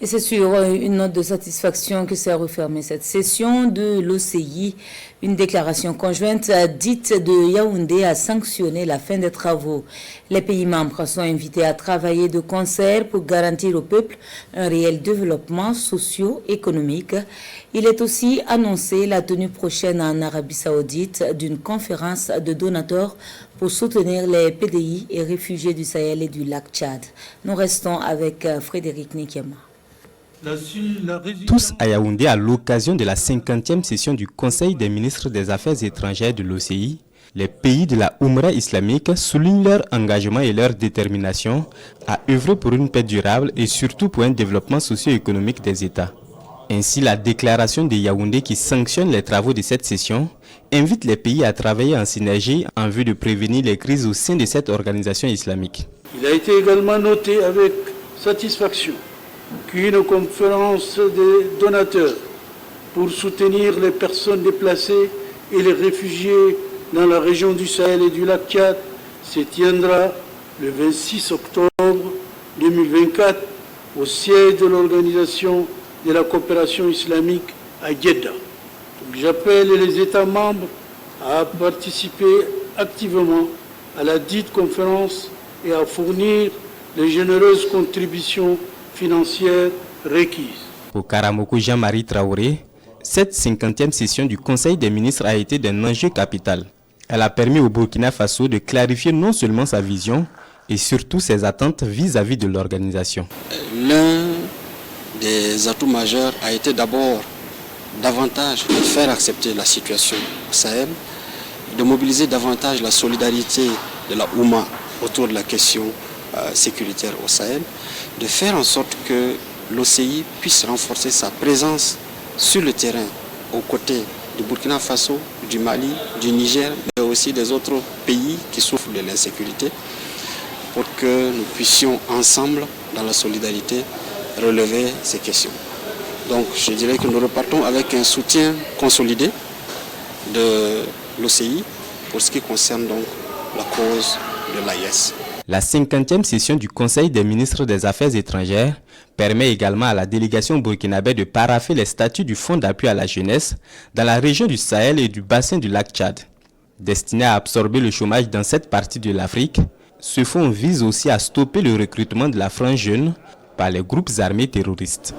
Et c'est sur une note de satisfaction que s'est refermée cette session de l'OCI. Une déclaration conjointe dite de Yaoundé a sanctionné la fin des travaux. Les pays membres sont invités à travailler de concert pour garantir au peuple un réel développement socio-économique. Il est aussi annoncé la tenue prochaine en Arabie Saoudite d'une conférence de donateurs pour soutenir les PDI et réfugiés du Sahel et du lac Tchad. Nous restons avec Frédéric Nikiama. Tous à Yaoundé à l'occasion de la 50e session du Conseil des ministres des Affaires étrangères de l'OCI, les pays de la Oumra islamique soulignent leur engagement et leur détermination à œuvrer pour une paix durable et surtout pour un développement socio-économique des États. Ainsi, la déclaration de Yaoundé qui sanctionne les travaux de cette session invite les pays à travailler en synergie en vue de prévenir les crises au sein de cette organisation islamique. Il a été également noté avec satisfaction qu'une conférence des donateurs pour soutenir les personnes déplacées et les réfugiés dans la région du Sahel et du lac Tchad se tiendra le 26 octobre 2024 au siège de l'Organisation de la coopération islamique à Jeddah. J'appelle les États membres à participer activement à la dite conférence et à fournir les généreuses contributions financières requises. Pour Karamoko Jean-Marie Traoré, cette 50e session du Conseil des ministres a été d'un enjeu capital. Elle a permis au Burkina Faso de clarifier non seulement sa vision, et surtout ses attentes vis-à-vis de l'organisation. L'un des atouts majeurs a été d'abord davantage de faire accepter la situation au Sahel, de mobiliser davantage la solidarité de la Oumma autour de la question sécuritaire au Sahel, de faire en sorte que l'OCI puisse renforcer sa présence sur le terrain aux côtés du Burkina Faso, du Mali, du Niger, mais aussi des autres pays qui souffrent de l'insécurité, pour que nous puissions ensemble, dans la solidarité, relever ces questions. Donc je dirais que nous repartons avec un soutien consolidé de l'OCI pour ce qui concerne donc la cause de l'AES. La 50e session du Conseil des ministres des Affaires étrangères permet également à la délégation burkinabé de parapher les statuts du Fonds d'appui à la jeunesse dans la région du Sahel et du bassin du lac Tchad. Destiné à absorber le chômage dans cette partie de l'Afrique, ce fonds vise aussi à stopper le recrutement de la frange jeune par les groupes armés terroristes.